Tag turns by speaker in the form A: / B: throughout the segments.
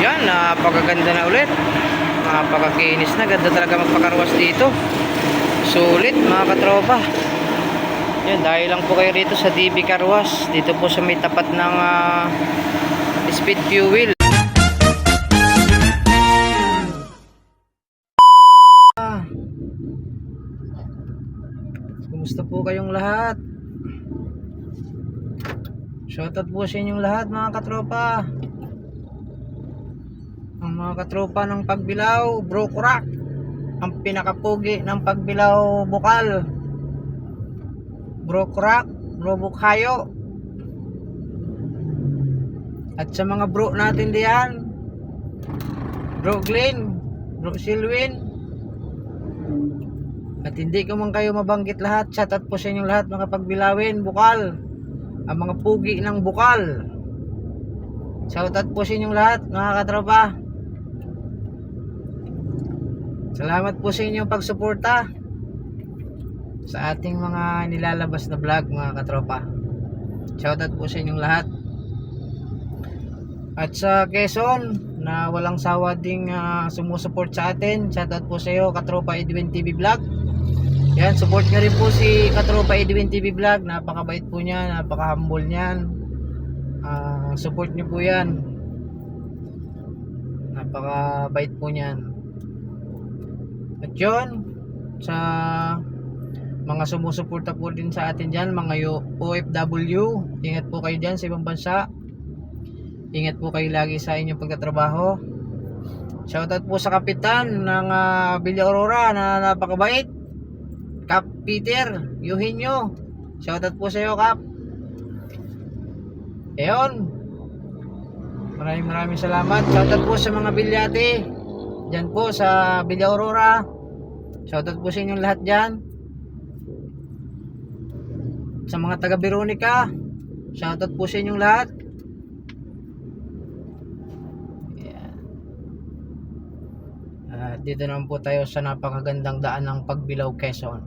A: Yan, napakaganda na ulit. Napakakinis na. Ganda talaga magpakarwas dito. Sulit mga katropa. Yan, dahil lang po kayo rito sa DB Carwash. Dito po sa may tapat ng Speed Fuel. Kumusta po kayong lahat? Shoutout po sa inyong lahat mga katropa. Ang mga katropa ng Pagbilao, Bro Kurak, ang pinakapugi ng Pagbilao Bukal, Bro Kurak, Bro Bukhayo. At sa mga bro natin diyan, Bro Glenn, Bro Silwin. At hindi ko man kayo mabanggit lahat. Shoutout po sa inyong lahat mga Pagbilawin, Bukal, ang mga pugi ng Bukal. Shoutout po sa inyong lahat mga katropa. Salamat po sa inyong pagsuporta sa ating mga nilalabas na vlog mga katropa. Shoutout po sa inyong lahat. At sa Quezon na walang sawa ding sumusuport sa atin, shoutout po sa iyo Katropa Edwin TV Vlog. Yan, support nyo rin po si Katropa Edwin TV Vlog. Napakabait po niya, napaka-humble niyan. Support nyo po yan. Napakabait po niyan. At yun, sa mga sumusuporta po din sa atin dyan, mga OFW, ingat po kayo dyan sa ibang bansa. Ingat po kayo lagi sa inyong pagtatrabaho. Shoutout po sa kapitan ng Villa Aurora na napakabait, Kap Peter Eugenio. Shoutout po sa iyo, Kap. Ayun, maraming salamat. Shoutout po sa mga bilyate dyan po sa Villa Aurora. Shoutout po sa inyong lahat dyan. Sa mga taga Veronica, shoutout po sa inyong lahat. Dito naman po tayo sa napakagandang daan ng Pagbilao, Quezon.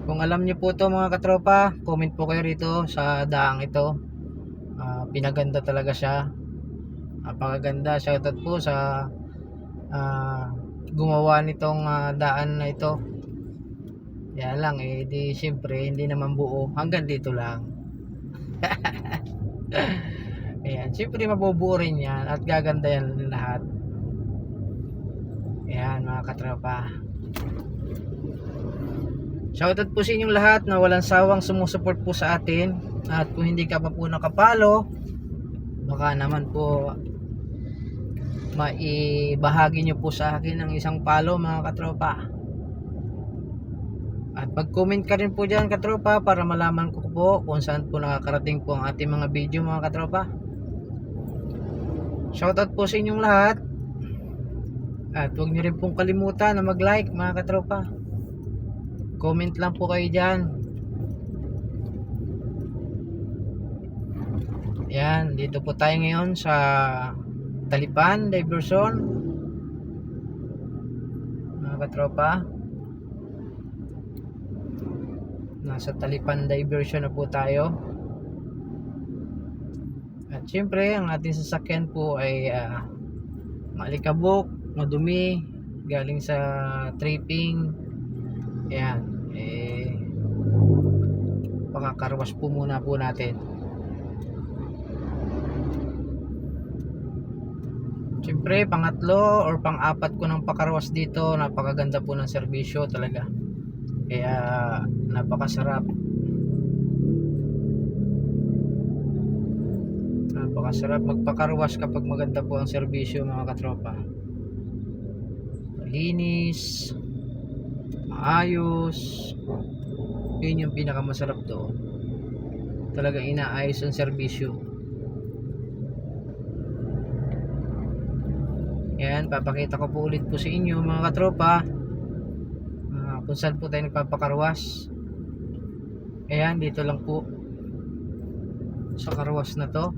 A: Kung alam niyo po ito mga katropa, comment po kayo rito sa daang ito. Pinaganda talaga siya. Napakaganda. Shoutout po sa gumawa nitong daan na ito. Yan lang di syempre hindi naman buo, hanggang dito lang. Ayan, syempre mabubuo rin yan at gaganda yan lahat. Ayan mga katropa. Shoutout po sa inyong lahat na walang sawang sumusuport po sa atin. At kung hindi ka pa po nakapalo, baka naman po maibahagi nyo po sa akin ng isang palo mga katropa. At mag-comment ka rin po dyan katropa para malaman ko po kung saan po nakakarating po ang ating mga video mga katropa. Shoutout po sa inyong lahat. At huwag nyo rin pong kalimutan na mag-like mga katropa. Comment lang po kayo dyan. Yan, dito po tayo ngayon sa Talipan Diversion mga katropa. Nasa Talipan Diversion na po tayo. At syempre ang ating sasakyan po ay maalikabok, madumi, galing sa tripping. Ayan, pakakarwas po muna po natin. Siyempre pangatlo or pang-apat ko ng pakarwas dito. Napakaganda po ng serbisyo talaga, kaya napakasarap magpakarwas kapag maganda po ang serbisyo mga katropa. Malinis, maayos, yun yung pinakamasarap doon. Talagang inaayos ang serbisyo. Yan, papakita ko po ulit po sa inyo mga katropa kung saan po tayo nagpapakarwas. Ayan, dito lang po sa karwas na to.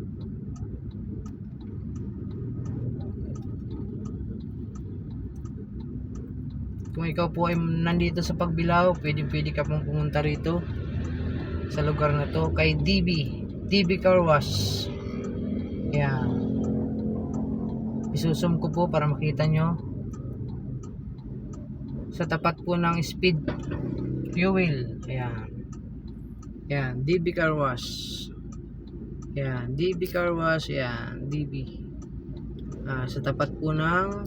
A: Kung ikaw po ay nandito sa Pagbilao, pwede ka pong pumunta rito sa lugar na to kay DB Carwash. Ayan. Isusum ko po para makita nyo. Sa tapat po ng Speed Fuel. Ayan. Yan, DB Car Wash. Yan, DB Car Wash. Yan, DB. Sa tapat po ng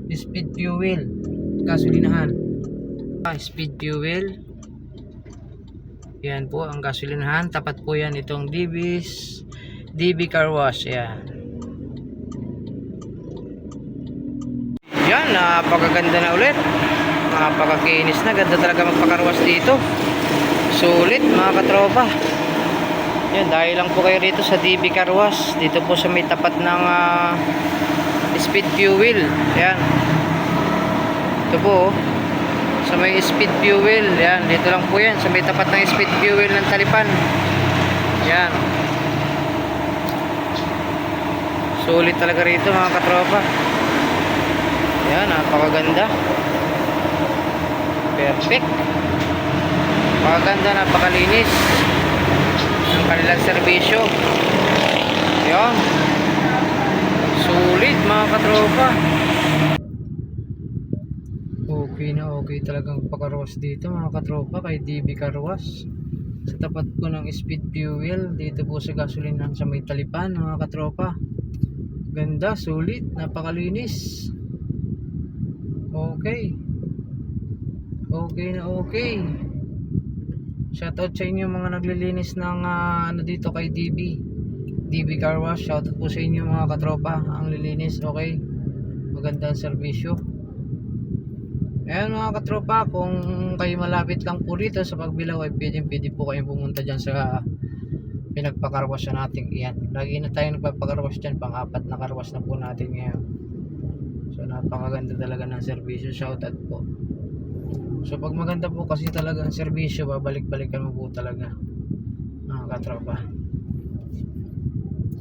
A: Speed Fuel. Gasolinahan. Speed Fuel. Yan po ang gasolinahan. Tapat po yan itong DB Car Wash. Yan. Yan, napakaganda na ulit. Napakakinis na. Ganda talaga magpakarwas dito. Sulit mga katropa. Yan, dahil lang po kayo rito sa DB Car Wash. Dito po sa may tapat ng Speed Fuel. Yan. Ito po sa may Speed Fuel. Yan, dito lang po yan. Sa may tapat ng Speed Fuel ng Talipan. Yan. Sulit talaga rito mga katropa. Yan, napakaganda. Perfect. Napakaganda, napakalinis ng kanilang serbisyo. Yan. Sulit mga katropa. Okay na okay talagang pakarwas dito mga katropa kay DB Car Wash. Sa tapat po ng Speed Fuel. Dito po sa gasolinahan sa may Talipan mga katropa. Ganda, sulit, napakalinis. Okay. Okay na okay. Shoutout sa inyo mga naglilinis ng dito kay DB Car Wash. Shoutout po sa inyo mga katropa. Ang lilinis, okay. Maganda ang serbisyo. Ayan mga katropa, kung kayo malapit lang po rito sa Pagbilao ay pwede po kayong pumunta dyan sa pinagpakarwas na natin. Iyan, lagi na tayo nagpapakarwas dyan. Pang-apat na karwas na po natin ngayon. So napakaganda talaga ng serbisyo. Shoutout po. So pag maganda po kasi talaga ang serbisyo, babalik-balikan mo po talaga mga katropa.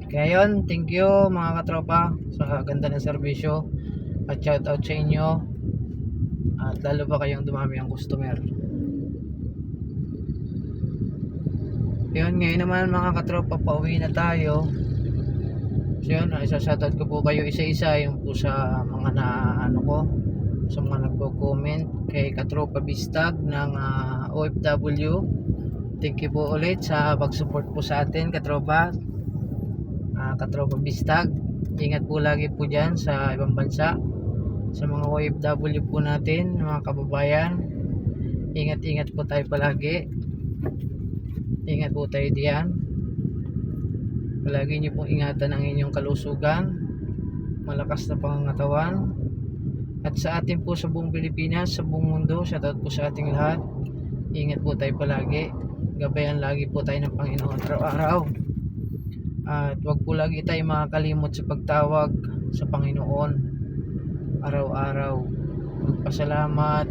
A: Kaya yun, thank you mga katropa sa ganda ng serbisyo. At shoutout sa inyo. At lalo pa kayong dumami ang customer. Yun, ngayon naman mga katropa, pauwi na tayo. So yun, isa-shoutout ko po kayo isa-isa. Yung po sa mga sa mga nagko-comment kay Katropa Bistag ng OFW. Thank you po ulit sa pag-support po sa atin Katropa. Katropa Bistag, ingat po lagi po dyan sa ibang bansa. Sa mga OFW po natin, mga kababayan, ingat-ingat po tayo palagi. Ingat po tayo diyan. Palagi nyo pong ingatan ang inyong kalusugan, malakas na pangangatawan. At sa atin po sa buong Pilipinas, sa buong mundo, shoutout po sa ating lahat. Ingat po tayo palagi. Gabayan lagi po tayo ng Panginoon araw-araw. At wag po lagi tayo makakalimot sa pagtawag sa Panginoon araw-araw. Magpasalamat.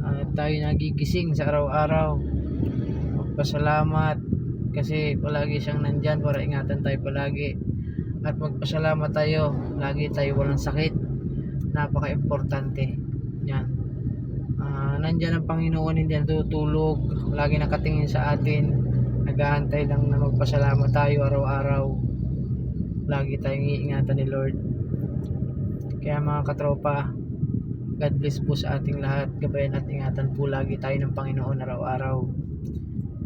A: At tayo nagigising sa araw-araw. Magpasalamat kasi palagi siyang nandyan para ingatan tayo palagi. At magpasalamat tayo. Lagi tayo walang sakit. Napaka-importante yan. Nandyan ang Panginoon, hindi natutulog, lagi nakatingin sa atin, nag-aantay lang na magpasalamat tayo araw-araw. Lagi tayong iingatan ni Lord. Kaya mga katropa, God bless po sa ating lahat. Gabayan at ingatan po lagi tayo ng Panginoon araw-araw.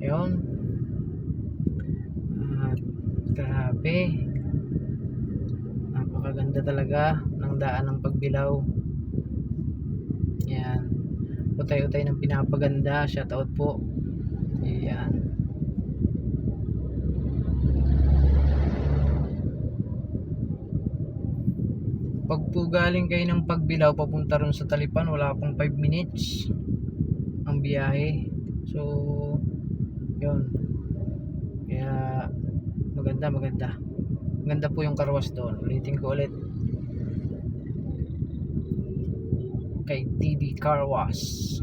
A: Ayun. Grabe, napakaganda talaga ng daan ng Pagbilao. Yan, utay-utay ng pinapaganda. Shoutout po. Yan. Pag po galing kayo ng Pagbilao papunta ron sa Talipan, wala pong 5 minutes ang biyahe. So yun, kaya maganda po yung karwas doon. Ulitin ko ulit, kay DB Car Wash.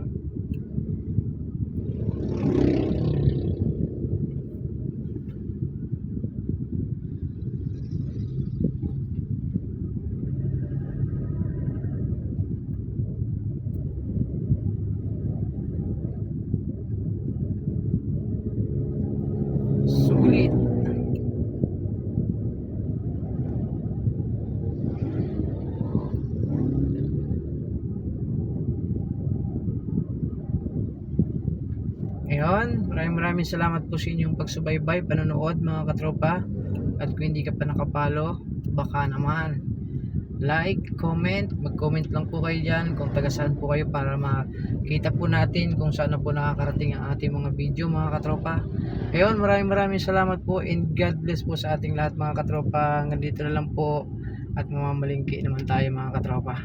A: Sulit. Ayun, maraming salamat po sa inyong pagsubaybay, panonood mga katropa. At kung hindi ka pa nakapalo, baka naman like, comment, mag-comment lang po kayo dyan kung taga saan po kayo para makita po natin kung saan na po nakakarating ang ating mga video mga katropa. Ayun, maraming salamat po and God bless po sa ating lahat mga katropa. Hanggang dito na lang po at mamamalingki naman tayo mga katropa.